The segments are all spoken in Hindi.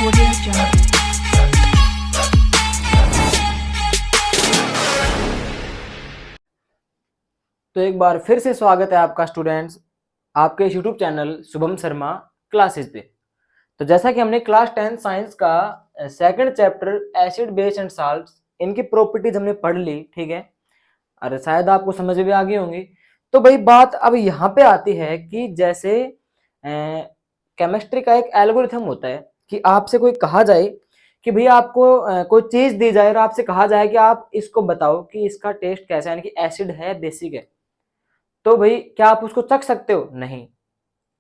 Audio Jungle. तो एक बार फिर से स्वागत है आपका स्टूडेंट्स आपके YouTube channel Shubham Sharma classes पे। तो जैसा कि हमने क्लास 10 साइंस का second chapter acid base and salts इनकी प्रॉपर्टीज हमने पढ़ ली, ठीक है, और शायद आपको समझ में आ गई होंगी। तो भाई बात अब यहाँ पे आती है कि जैसे केमिस्ट्री का एक एल्गोरिथम होता है कि आपसे कोई कहा जाए कि भैया आपको कोई चीज दी जाए और आपसे कहा जाए कि आप इसको बताओ कि इसका टेस्ट कैसा है, यानी कि एसिड है बेसिक है, तो भाई क्या आप उसको चख सकते हो? नहीं,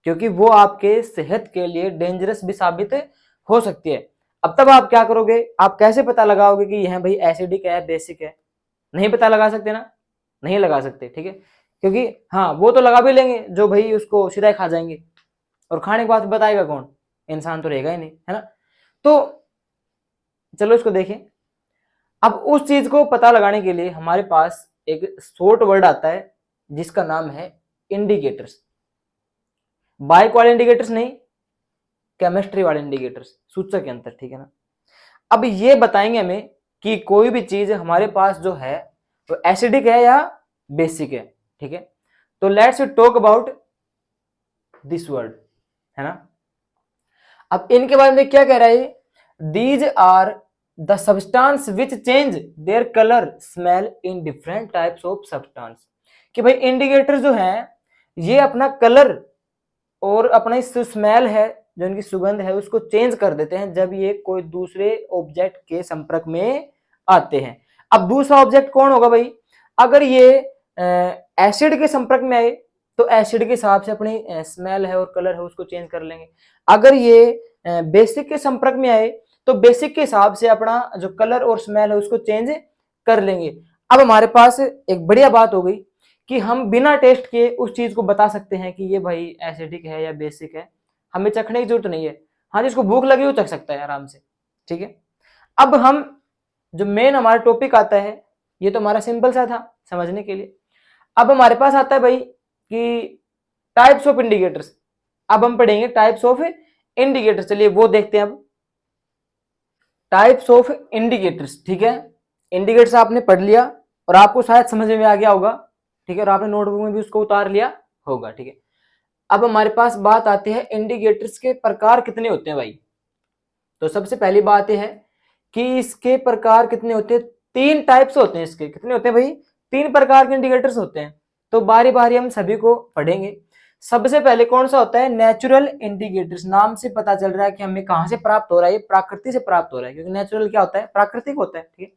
क्योंकि वो आपके सेहत के लिए डेंजरस भी साबित हो सकती है। अब तब आप क्या करोगे? आप कैसे पता लगाओगे कि यह भाई एसिडिक है बेसिक है? नहीं पता लगा सकते ना, नहीं लगा सकते, ठीक है, क्योंकि हाँ वो तो लगा भी लेंगे जो भाई उसको सीधा खा जाएंगे, और खाने के बाद बताएगा कौन? इंसान तो रहेगा ही नहीं, है ना। तो चलो इसको देखें। अब उस चीज को पता लगाने के लिए हमारे पास एक शॉर्ट वर्ड आता है जिसका नाम है इंडिकेटर्स। बाइक वाले इंडिकेटर्स नहीं, केमिस्ट्री वाले इंडिकेटर्स, सूचक के अंतर, ठीक है ना। अब ये बताएंगे हमें कि कोई भी चीज हमारे पास जो है वो एसिडिक है या बेसिक है, ठीक है। तो let's talk about this word, है ना। अब इनके बारे में क्या कह रहा है? These are the substance which change their colour smell in different types of substance. कि भाई इंडिकेटर जो है ये अपना कलर और अपना इस स्मेल है जो इनकी सुगंध है उसको चेंज कर देते हैं जब ये कोई दूसरे ऑब्जेक्ट के संपर्क में आते हैं। अब दूसरा ऑब्जेक्ट कौन होगा भाई? अगर ये एसिड के संपर्क में आए तो एसिड के हिसाब से अपनी स्मेल है और कलर है उसको चेंज कर लेंगे। अगर ये बेसिक के संपर्क में आए तो बेसिक के हिसाब से अपना जो कलर और स्मेल है उसको चेंज कर लेंगे। अब हमारे पास एक बढ़िया बात हो गई कि हम बिना टेस्ट के उस चीज को बता सकते हैं कि ये भाई एसिडिक है या बेसिक है, हमें चखने की जरूरत नहीं है। हाँ, जिसको भूख लगी वो चख सकता है आराम से, ठीक है। अब हम जो मेन हमारा टॉपिक आता है, ये तो हमारा सिंपल सा था समझने के लिए। अब हमारे पास आता है भाई कि टाइप्स ऑफ इंडिकेटर्स। अब हम पढ़ेंगे टाइप्स ऑफ इंडिकेटर्स, चलिए वो देखते हैं। अब टाइप्स ऑफ इंडिकेटर्स, ठीक है। इंडिकेटर्स आपने पढ़ लिया और आपको शायद समझ में आ गया होगा, ठीक है, और आपने नोटबुक में भी उसको उतार लिया होगा, ठीक है। अब हमारे पास बात आती है इंडिकेटर्स के प्रकार कितने होते हैं भाई। तो सबसे पहली बात यह है कि इसके प्रकार कितने होते हैं? 3 टाइप्स होते हैं इसके। कितने होते हैं भाई? 3 प्रकार के इंडिकेटर्स होते हैं। तो बारी बारी हम सभी को पढ़ेंगे। सबसे पहले कौन सा होता है? Natural indicators. नाम से पता चल रहा है कि हमें कहां से प्राप्त हो रहा है, ये प्रकृति से प्राप्त हो रहा है, क्योंकि नेचुरल क्या होता है? प्राकृतिक होता है, ठीक है।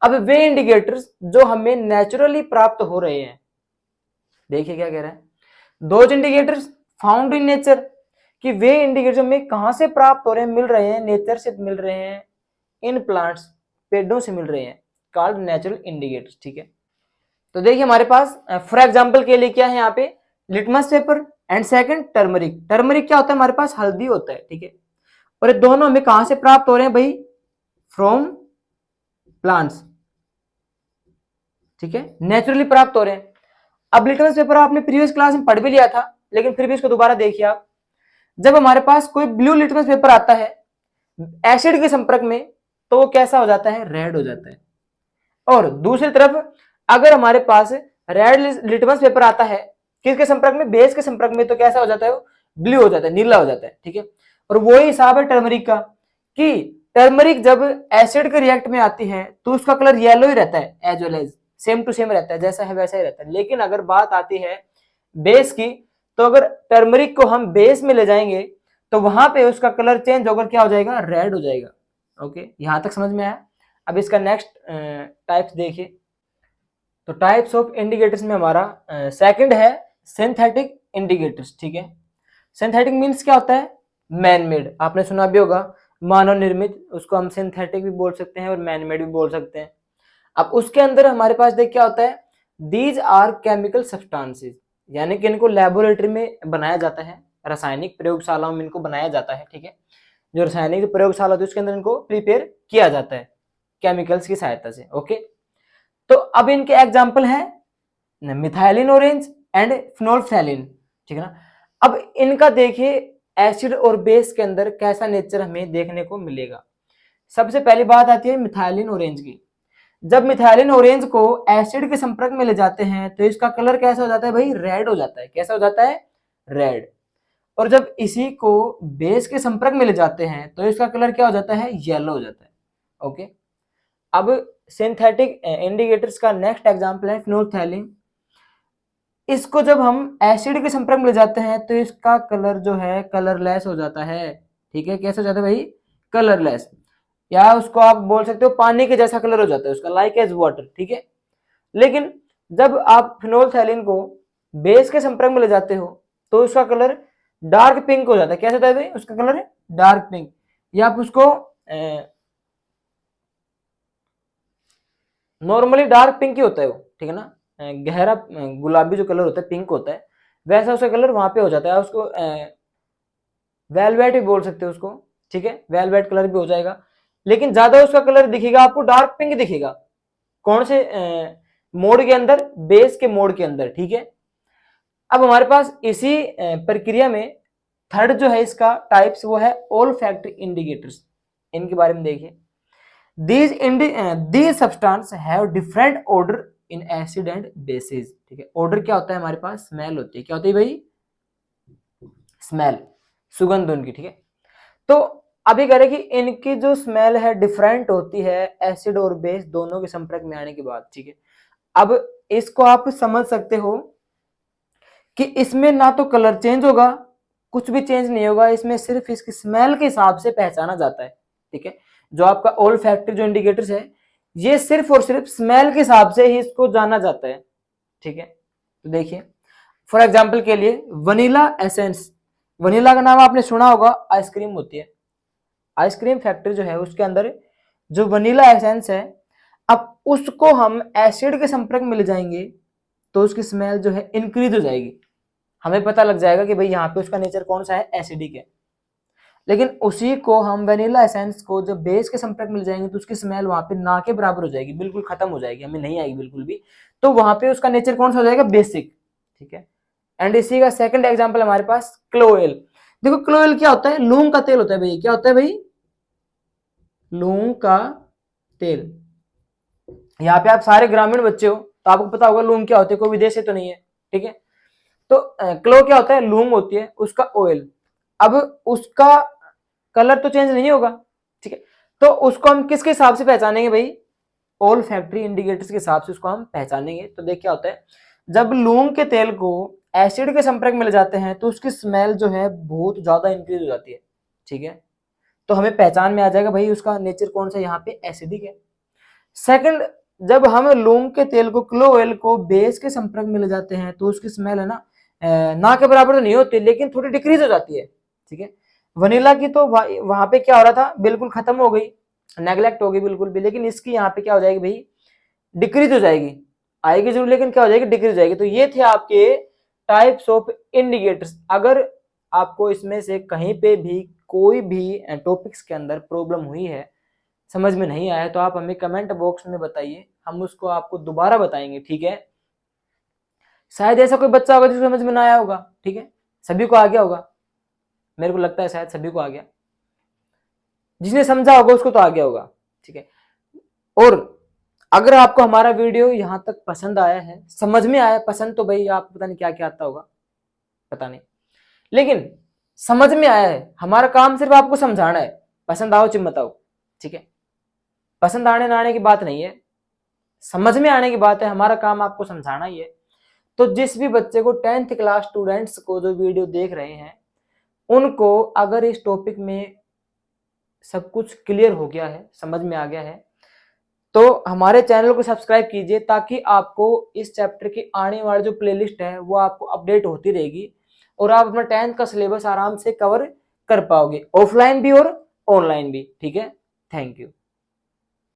अब वे इंडिकेटर्स जो हमें नेचुरली प्राप्त हो रहे हैं, देखिए क्या कह रहा है, those indicators found in nature, कि वे इंडिकेटर्स हमें कहां से प्राप्त हो रहे हैं, मिल रहे हैं, नेचर से मिल रहे हैं, इन प्लांट्स, पेड़ों से मिल रहे हैं, कॉल्ड नेचुरल इंडिकेटर्स, ठीक है। तो देखिए हमारे पास फॉर एग्जांपल के लिए क्या है यहाँ पे? Litmus paper and second turmeric. Turmeric क्या होता है? हमारे पास हल्दी होता है, ठीक है। और ये दोनों हमें कहां से प्राप्त हो रहे हैं भाई? फ्रॉम प्लांट्स, ठीक है, नेचुरली प्राप्त हो रहे हैं। अब लिटमस पेपर आपने प्रीवियस क्लास में पढ़ भी लिया था, लेकिन फिर भी इसको दोबारा देखिए आप। जब हमारे पास कोई ब्लू लिटमस पेपर आता है एसिड के संपर्क में, तो वो कैसा हो जाता है? रेड हो जाता है। और दूसरी तरफ अगर हमारे पास रेड लिटमस पेपर आता है किसके संपर्क में? बेस के संपर्क में, तो कैसा हो जाता है? वो ब्लू हो जाता है, नीला हो जाता है, ठीक है। और वही हिसाब है टर्मरिक का, कि टर्मरिक जब एसिड के रिएक्ट में आती है तो उसका कलर येलो ही रहता है, as well as same to same रहता है, जैसा है वैसा ही रहता है। लेकिन अगर बात आती है बेस की, तो अगर टर्मरिक को हम बेस में ले जाएंगे तो वहां पे उसका कलर चेंज होकर क्या हो जाएगा? रेड हो जाएगा। ओके, यहां तक समझ में आया? अब इसका नेक्स्ट टाइप्स देखिए। तो टाइप्स ऑफ इंडिकेटर्स में हमारा सेकंड है सिंथेटिक इंडिकेटर्स, ठीक है। सिंथेटिक मींस क्या होता है? Man made. आपने सुना भी होगा, मानव निर्मित, उसको हम सिंथेटिक भी बोल सकते हैं और मैन मेड भी बोल सकते हैं। अब उसके अंदर हमारे पास देख क्या होता है? दीज आर केमिकल सब्सटेंसेस, यानी कि इनको लेबोरेटरी में बनाया जाता है, रासायनिक प्रयोगशालाओं में इनको बनाया जाता है, ठीक है। जो रासायनिक प्रयोगशाला होती है उसके अंदर इनको प्रिपेयर किया जाता है केमिकल्स की सहायता से। ओके, तो अब इनके एग्जाम्पल है मिथाइलिन ऑरेंज एंड फिनोल्फथैलिन, ठीक है ना। अब इनका देखिए एसिड और बेस के अंदर कैसा नेचर हमें देखने को मिलेगा। सबसे पहली बात आती है मिथाइलिन ऑरेंज की। जब मिथाइलिन ऑरेंज को एसिड के संपर्क में ले जाते हैं तो इसका कलर कैसा हो जाता है भाई, रेड हो जाता है। कैसा हो जाता है, रेड। और जब इसी को बेस के संपर्क में ले जाते हैं तो इसका कलर क्या हो जाता है, येलो हो जाता है। ओके, अब सिंथेटिक इंडिकेटर्स का नेक्स्ट एग्जांपल है फिनोल्फथालीन। इसको जब हम एसिड के संपर्क में ले जाते हैं तो इसका कलर जो है कलरलेस हो जाता है। ठीक है, कैसे हो जाता है भाई, कलरलेस, या उसको आप बोल सकते हो पानी के जैसा कलर हो जाता है उसका, लाइक एज वाटर। ठीक है, लेकिन जब आप फिनोल्फथालीन को बेस के संपर्क में ले जाते हो तो उसका कलर डार्क पिंक हो जाता है। कैसे होता है भाई, उसका कलर है डार्क पिंक, या आप उसको नॉर्मली डार्क पिंक ही होता है वो, ठीक है ना, गहरा गुलाबी जो कलर होता है पिंक होता है, वैसा उसका कलर वहां पे हो जाता है। उसको वेलवेट भी बोल सकते हो उसको, ठीक है, वेलवेट कलर भी हो जाएगा। लेकिन ज्यादा उसका कलर दिखेगा आपको डार्क पिंक दिखेगा। कौन से मोड के अंदर, बेस के मोड के अंदर। ठीक है, अब हमारे पास इसी प्रक्रिया में थर्ड जो है इसका टाइप्स वो है ओल्फैक्टरी इंडिकेटर्स। इनके बारे में देखिए। these substance have different order in acid and bases। ठीक है, ऑर्डर क्या होता है हमारे पास, स्मेल होती है। क्या होती है भाई, स्मेल, सुगंध उनकी। ठीक है, तो अभी कह रहे कि इनकी जो स्मेल है डिफरेंट होती है एसिड और बेस दोनों के संपर्क में आने के बाद। ठीक है, अब इसको आप समझ सकते हो कि इसमें ना तो कलर चेंज होगा, कुछ भी चेंज नहीं होगा, इसमें सिर्फ इसकी स्मेल के हिसाब से पहचाना जाता है। ठीक है, जो आपका ओल्फैक्टरी जो इंडिकेटर्स है ये सिर्फ और सिर्फ स्मेल के हिसाब से ही इसको जाना जाता है। ठीक है, तो देखिए फॉर एग्जांपल के लिए वनीला एसेंस। वनीला का नाम आपने सुना होगा, आइसक्रीम होती है। आइसक्रीम फैक्ट्री जो है उसके अंदर जो वनीला एसेंस है, अब उसको हम एसिड के संपर्क में ले जाएंगे तो उसकी स्मेल जो है इंक्रीज हो जाएगी। हमें पता लग जाएगा कि भाई यहाँ पे उसका नेचर कौन सा है, एसिडिक है। लेकिन उसी को हम वेनिला एसेंस को जब बेस के संपर्क मिल जाएंगे तो उसकी स्मेल वहां पे ना के बराबर हो जाएगी, बिल्कुल खत्म हो जाएगी, हमें नहीं आएगी बिल्कुल भी। तो वहां पे उसका नेचर कौन सा हो जाएगा, बेसिक। ठीक है, एंड इसी का सेकंड एग्जांपल हमारे पास क्लोएल। देखो क्लोएल क्या होता है, लौंग का तेल होता है भाई। क्या होता है भाई, लौंग का तेल। यहाँ पे आप सारे ग्रामीण बच्चे हो तो आपको पता होगा लौंग क्या होती है, कोई विदेश से तो नहीं है। ठीक है, तो क्लो क्या होता है, लौंग होती है, उसका ऑयल। अब उसका कलर तो चेंज नहीं होगा। ठीक है, तो उसको हम किसके हिसाब से पहचानेंगे भाई, ओल्फैक्टरी इंडिकेटर्स के हिसाब से उसको हम पहचानेंगे। तो देख क्या होता है, जब लौंग के तेल को एसिड के संपर्क में ले जाते हैं तो उसकी स्मेल जो है बहुत ज्यादा इंक्रीज हो जाती है। ठीक है, तो हमें पहचान में आ जाएगा भाई उसका नेचर कौन सा यहाँ पे एसिडिक है। सेकंड, जब हम लौंग के तेल को क्लो ऑयल को बेस के संपर्क में ले जाते हैं तो उसकी स्मेल है ना के बराबर तो नहीं होती लेकिन थोड़ी डिक्रीज हो जाती है। ठीक है, वनीला की तो वहां पे क्या हो रहा था, बिल्कुल खत्म हो गई, नेग्लेक्ट हो गई बिल्कुल भी। लेकिन इसकी यहाँ पे क्या हो जाएगी भाई, डिक्रीज हो जाएगी, आएगी जरूर लेकिन क्या हो जाएगी, डिक्रीज हो जाएगी। तो ये थे आपके टाइप्स ऑफ इंडिकेटर्स। अगर आपको इसमें से कहीं पे भी कोई भी टॉपिक्स के अंदर प्रॉब्लम हुई है, समझ में नहीं आया, तो आप हमें कमेंट बॉक्स में बताइए, हम उसको आपको दोबारा बताएंगे। ठीक है, शायद ऐसा कोई बच्चा होगा जिसको समझ में ना आया होगा। ठीक है, सभी को आ गया होगा, मेरे को लगता है शायद सभी को आ गया, जिसने समझा होगा उसको तो आ गया होगा। ठीक है, और अगर आपको हमारा वीडियो यहां तक पसंद आया है, समझ में आया, पसंद तो भाई आपको पता नहीं क्या क्या आता होगा, पता नहीं, लेकिन समझ में आया है, हमारा काम सिर्फ आपको समझाना है, पसंद आओ चिम बताओ। ठीक है, पसंद आने ना आने की बात नहीं है, समझ में आने की बात है, हमारा काम आपको समझाना ही है। तो जिस भी बच्चे को 10th क्लास स्टूडेंट्स को जो वीडियो देख रहे हैं उनको अगर इस टॉपिक में सब कुछ क्लियर हो गया है, समझ में आ गया है, तो हमारे चैनल को सब्सक्राइब कीजिए ताकि आपको इस चैप्टर की आने वाली जो प्लेलिस्ट है वो आपको अपडेट होती रहेगी और आप अपना 10th का सिलेबस आराम से कवर कर पाओगे, ऑफलाइन भी और ऑनलाइन भी। ठीक है, थैंक यू।